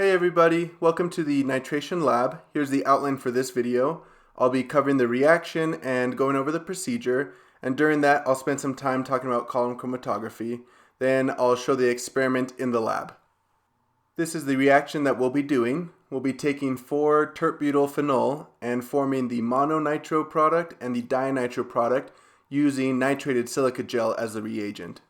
Hey everybody, welcome to the Nitration Lab. Here's the outline for this video. I'll be covering the reaction and going over the procedure, and during that I'll spend some time talking about column chromatography. Then I'll show the experiment in the lab. This is the reaction that we'll be doing. We'll be taking 4-tert-butyl-phenol and forming the mononitro product and the dinitro product using nitrated silica gel as the reagent.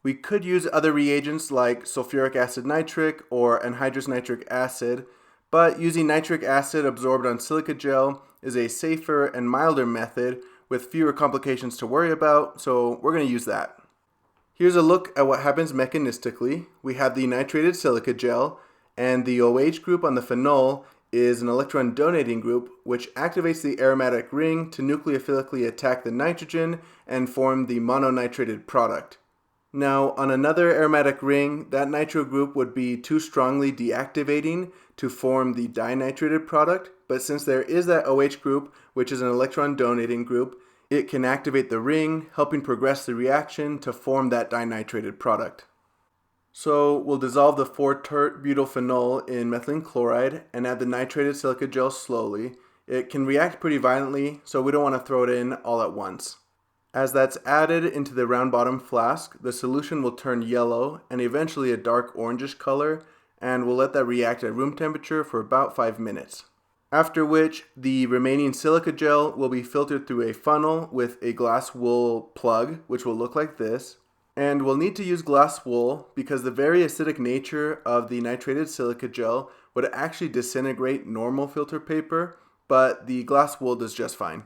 We could use other reagents like sulfuric acid nitric or anhydrous nitric acid, but using nitric acid absorbed on silica gel is a safer and milder method with fewer complications to worry about, so we're going to use that. Here's a look at what happens mechanistically. We have the nitrated silica gel, and the OH group on the phenol is an electron donating group which activates the aromatic ring to nucleophilically attack the nitrogen and form the mononitrated product. Now, on another aromatic ring, that nitro group would be too strongly deactivating to form the dinitrated product, but since there is that OH group, which is an electron donating group, it can activate the ring, helping progress the reaction to form that dinitrated product. So we'll dissolve the 4-tert-butyl-phenol in methylene chloride and add the nitrated silica gel slowly. It can react pretty violently, so we don't want to throw it in all at once. As that's added into the round bottom flask, the solution will turn yellow and eventually a dark orangish color, and we'll let that react at room temperature for about 5 minutes. After which, the remaining silica gel will be filtered through a funnel with a glass wool plug, which will look like this. And we'll need to use glass wool because the very acidic nature of the nitrated silica gel would actually disintegrate normal filter paper, but the glass wool does just fine.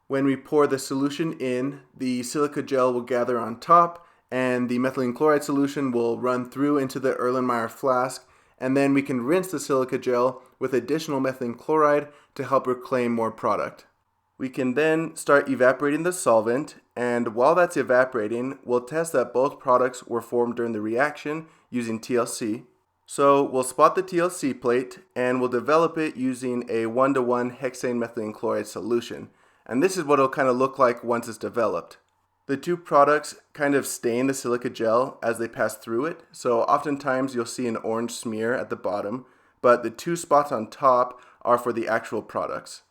When we pour the solution in, the silica gel will gather on top and the methylene chloride solution will run through into the Erlenmeyer flask, and then we can rinse the silica gel with additional methylene chloride to help reclaim more product. We can then start evaporating the solvent, and while that's evaporating, we'll test that both products were formed during the reaction using TLC. So we'll spot the TLC plate and we'll develop it using a 1:1 hexane methylene chloride solution. And this is what it'll kind of look like once it's developed. The two products kind of stain the silica gel as they pass through it, so oftentimes you'll see an orange smear at the bottom, but the two spots on top are for the actual products.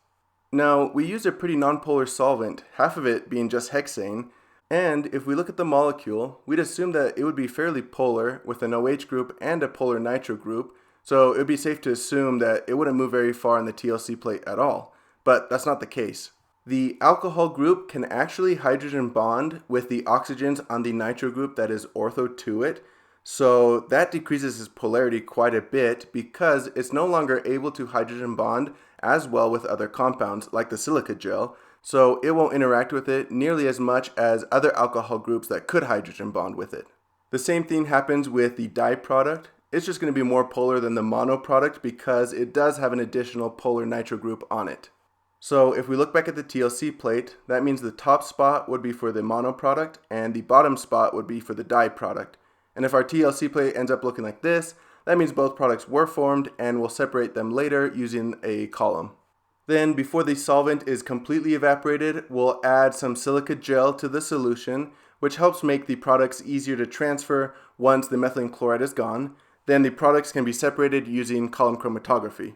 Now, we used a pretty nonpolar solvent, half of it being just hexane, and if we look at the molecule, we'd assume that it would be fairly polar with an OH group and a polar nitro group, so it would be safe to assume that it wouldn't move very far in the TLC plate at all, but that's not the case. The alcohol group can actually hydrogen bond with the oxygens on the nitro group that is ortho to it, so that decreases its polarity quite a bit because it's no longer able to hydrogen bond as well with other compounds like the silica gel, so it won't interact with it nearly as much as other alcohol groups that could hydrogen bond with it. The same thing happens with the di product. It's just going to be more polar than the mono product because it does have an additional polar nitro group on it. So if we look back at the TLC plate, that means the top spot would be for the mono product and the bottom spot would be for the di product. And if our TLC plate ends up looking like this, that means both products were formed and we'll separate them later using a column. Then before the solvent is completely evaporated, we'll add some silica gel to the solution, which helps make the products easier to transfer once the methylene chloride is gone. Then the products can be separated using column chromatography.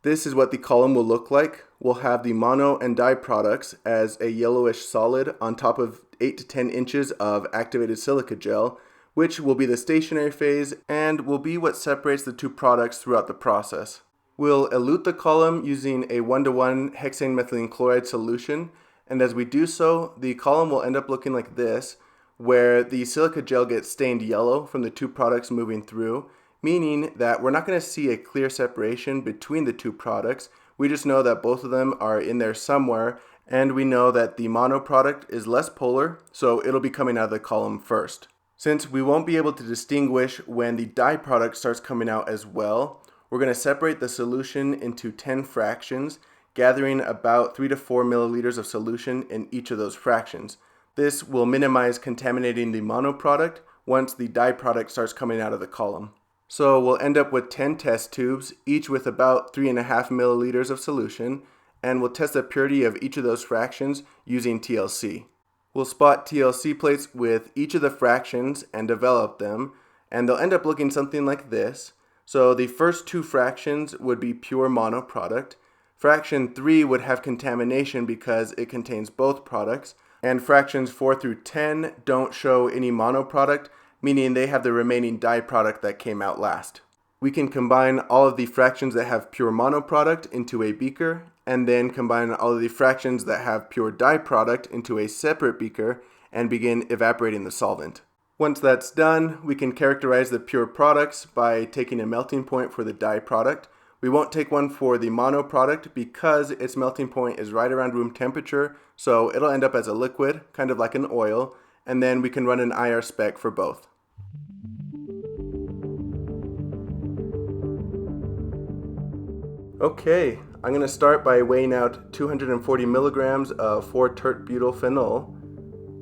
This is what the column will look like. We'll have the mono and di products as a yellowish solid on top of 8 to 10 inches of activated silica gel, which will be the stationary phase and will be what separates the two products throughout the process. We'll elute the column using a 1:1 hexane methylene chloride solution, and as we do so, the column will end up looking like this, where the silica gel gets stained yellow from the two products moving through, meaning that we're not going to see a clear separation between the two products. We just know that both of them are in there somewhere, and we know that the mono product is less polar, so it'll be coming out of the column first. Since we won't be able to distinguish when the di product starts coming out as well, we're going to separate the solution into 10 fractions, gathering about 3 to 4 milliliters of solution in each of those fractions. This will minimize contaminating the mono product once the di product starts coming out of the column. So we'll end up with 10 test tubes, each with about 3.5 milliliters of solution, and we'll test the purity of each of those fractions using TLC. We'll spot TLC plates with each of the fractions and develop them, and they'll end up looking something like this. So the first two fractions would be pure monoproduct. Fraction 3 would have contamination because it contains both products. And fractions 4 through 10 don't show any monoproduct, meaning they have the remaining diproduct that came out last. We can combine all of the fractions that have pure monoproduct into a beaker, and then combine all of the fractions that have pure diproduct into a separate beaker and begin evaporating the solvent. Once that's done, we can characterize the pure products by taking a melting point for the diproduct. We won't take one for the monoproduct because its melting point is right around room temperature, so it'll end up as a liquid, kind of like an oil, and then we can run an IR spec for both. Okay, I'm going to start by weighing out 240 milligrams of 4-tert-butyl-phenol,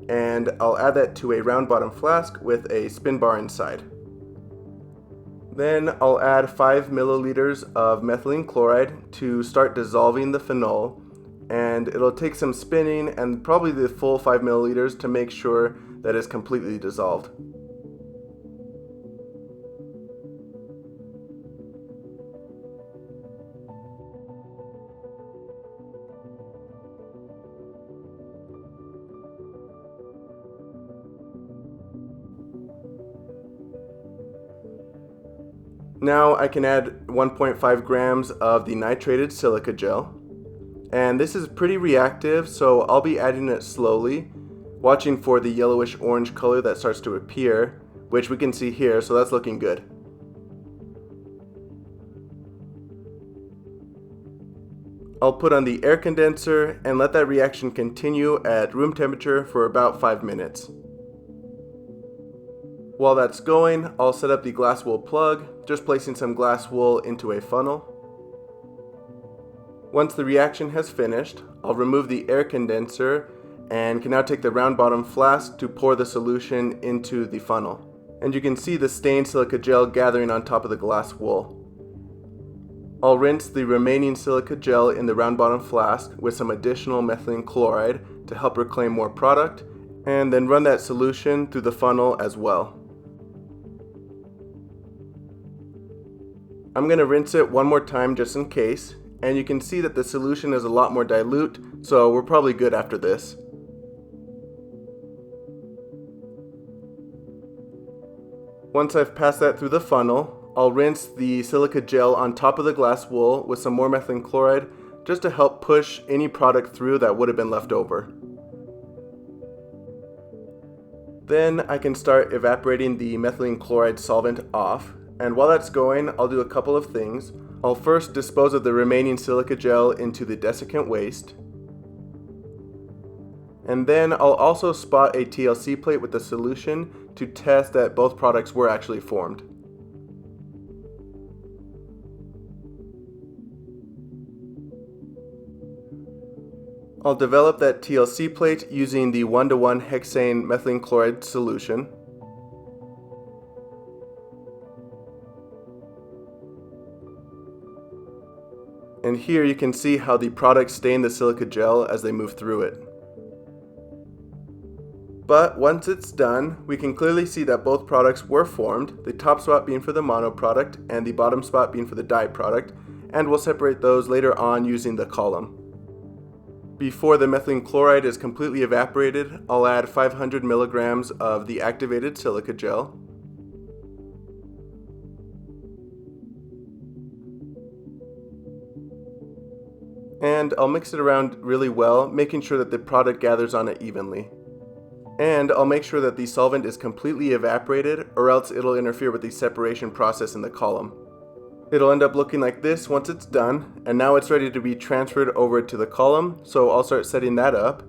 and I'll add that to a round bottom flask with a spin bar inside. Then I'll add 5 milliliters of methylene chloride to start dissolving the phenol, and it'll take some spinning and probably the full 5 milliliters to make sure that it's completely dissolved. Now I can add 1.5 grams of the nitrated silica gel. And this is pretty reactive, so I'll be adding it slowly, watching for the yellowish orange color that starts to appear, which we can see here, so that's looking good. I'll put on the air condenser and let that reaction continue at room temperature for about 5 minutes. While that's going, I'll set up the glass wool plug, just placing some glass wool into a funnel. Once the reaction has finished, I'll remove the air condenser and can now take the round bottom flask to pour the solution into the funnel. And you can see the stained silica gel gathering on top of the glass wool. I'll rinse the remaining silica gel in the round bottom flask with some additional methylene chloride to help reclaim more product, and then run that solution through the funnel as well. I'm going to rinse it one more time just in case, and you can see that the solution is a lot more dilute, so we're probably good after this. Once I've passed that through the funnel, I'll rinse the silica gel on top of the glass wool with some more methylene chloride just to help push any product through that would have been left over. Then I can start evaporating the methylene chloride solvent off. And while that's going, I'll do a couple of things. I'll first dispose of the remaining silica gel into the desiccant waste. And then I'll also spot a TLC plate with the solution to test that both products were actually formed. I'll develop that TLC plate using the 1:1 hexane methylene chloride solution. And here you can see how the products stain the silica gel as they move through it. But once it's done, we can clearly see that both products were formed, the top spot being for the monoproduct and the bottom spot being for the diproduct, and we'll separate those later on using the column. Before the methylene chloride is completely evaporated, I'll add 500 milligrams of the activated silica gel. And I'll mix it around really well, making sure that the product gathers on it evenly. And I'll make sure that the solvent is completely evaporated, or else it'll interfere with the separation process in the column. It'll end up looking like this once it's done, and now it's ready to be transferred over to the column, so I'll start setting that up.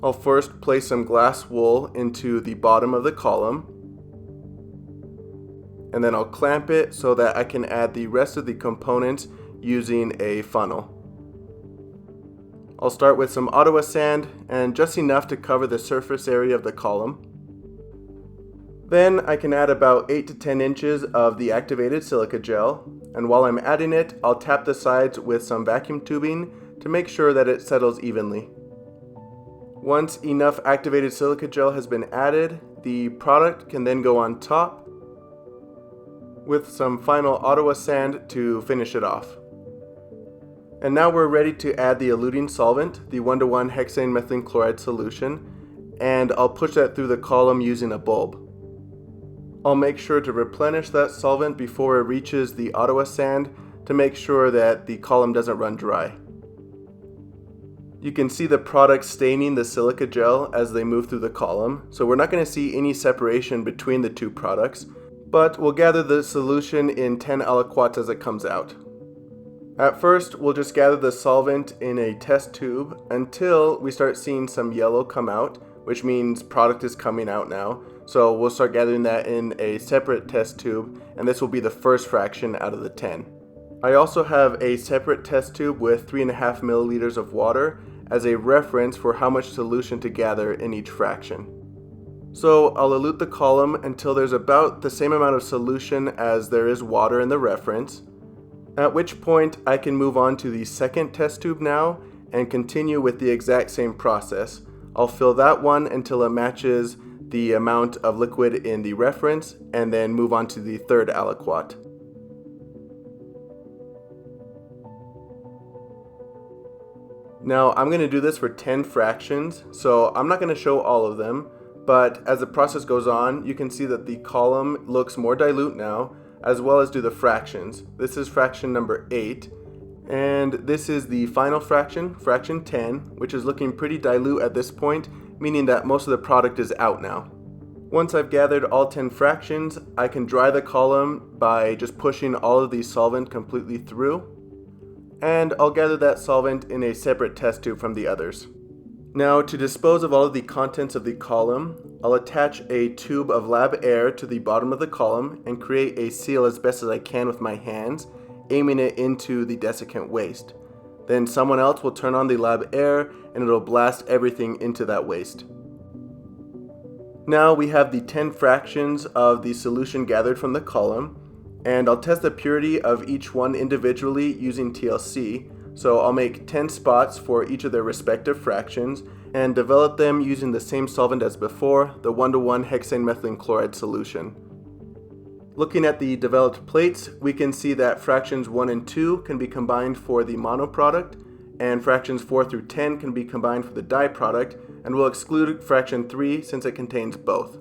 I'll first place some glass wool into the bottom of the column, and then I'll clamp it so that I can add the rest of the components using a funnel. I'll start with some Ottawa sand and just enough to cover the surface area of the column. Then I can add about 8 to 10 inches of the activated silica gel, and while I'm adding it, I'll tap the sides with some vacuum tubing to make sure that it settles evenly. Once enough activated silica gel has been added, the product can then go on top. with some final Ottawa sand to finish it off. And now we're ready to add the eluting solvent, the 1:1 hexane methylene chloride solution, and I'll push that through the column using a bulb. I'll make sure to replenish that solvent before it reaches the Ottawa sand to make sure that the column doesn't run dry. You can see the product staining the silica gel as they move through the column, so we're not going to see any separation between the two products, but we'll gather the solution in 10 aliquots as it comes out. At first, we'll just gather the solvent in a test tube until we start seeing some yellow come out, which means product is coming out now. So we'll start gathering that in a separate test tube, and this will be the first fraction out of the 10. I also have a separate test tube with 3.5 milliliters of water as a reference for how much solution to gather in each fraction. So I'll elute the column until there's about the same amount of solution as there is water in the reference, at which point I can move on to the second test tube now and continue with the exact same process. I'll fill that one until it matches the amount of liquid in the reference, and then move on to the third aliquot. Now I'm going to do this for 10 fractions, so I'm not going to show all of them, but as the process goes on, you can see that the column looks more dilute now, as well as do the fractions. This is fraction number 8, and this is the final fraction, fraction 10, which is looking pretty dilute at this point, meaning that most of the product is out now. Once I've gathered all 10 fractions, I can dry the column by just pushing all of the solvent completely through, and I'll gather that solvent in a separate test tube from the others. Now, to dispose of all of the contents of the column, I'll attach a tube of lab air to the bottom of the column and create a seal as best as I can with my hands, aiming it into the desiccant waste. Then someone else will turn on the lab air and it'll blast everything into that waste. Now we have the 10 fractions of the solution gathered from the column, and I'll test the purity of each one individually using TLC. So I'll make 10 spots for each of their respective fractions and develop them using the same solvent as before, the 1:1 hexane methylene chloride solution. Looking at the developed plates, we can see that fractions 1 and 2 can be combined for the mono product, and fractions 4 through 10 can be combined for the di product, and we'll exclude fraction 3 since it contains both.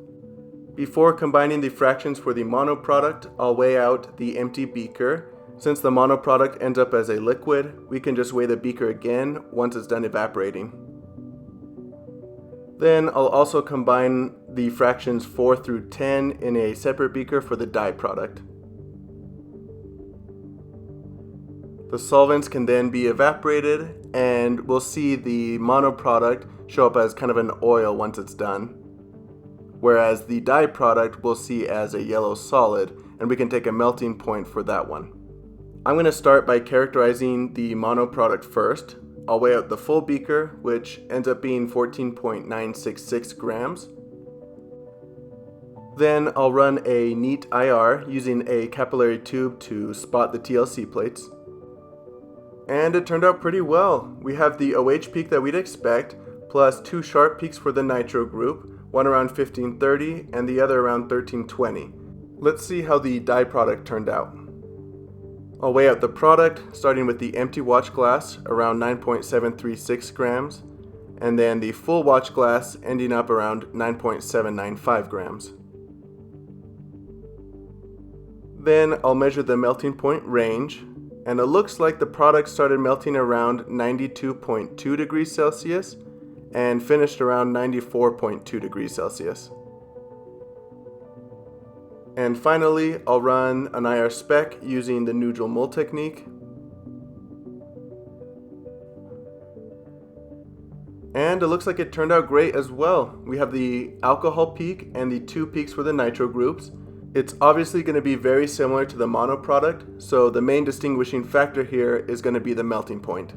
Before combining the fractions for the mono product, I'll weigh out the empty beaker. Since the mono product ends up as a liquid, we can just weigh the beaker again once it's done evaporating. Then I'll also combine the fractions 4 through 10 in a separate beaker for the di product. The solvents can then be evaporated, and we'll see the mono product show up as kind of an oil once it's done, whereas the di product we'll see as a yellow solid, and we can take a melting point for that one. I'm going to start by characterizing the mono product first. I'll weigh out the full beaker, which ends up being 14.966 grams. Then I'll run a neat IR using a capillary tube to spot the TLC plates. And it turned out pretty well. We have the OH peak that we'd expect, plus 2 sharp peaks for the nitro group, one around 1530 and the other around 1320. Let's see how the di product turned out. I'll weigh out the product, starting with the empty watch glass, around 9.736 grams, and then the full watch glass ending up around 9.795 grams. Then I'll measure the melting point range, and it looks like the product started melting around 92.2 degrees Celsius and finished around 94.2 degrees Celsius. And finally, I'll run an IR spec using the neutral mold technique. And it looks like it turned out great as well. We have the alcohol peak and the 2 peaks for the nitro groups. It's obviously going to be very similar to the mono product, so the main distinguishing factor here is going to be the melting point.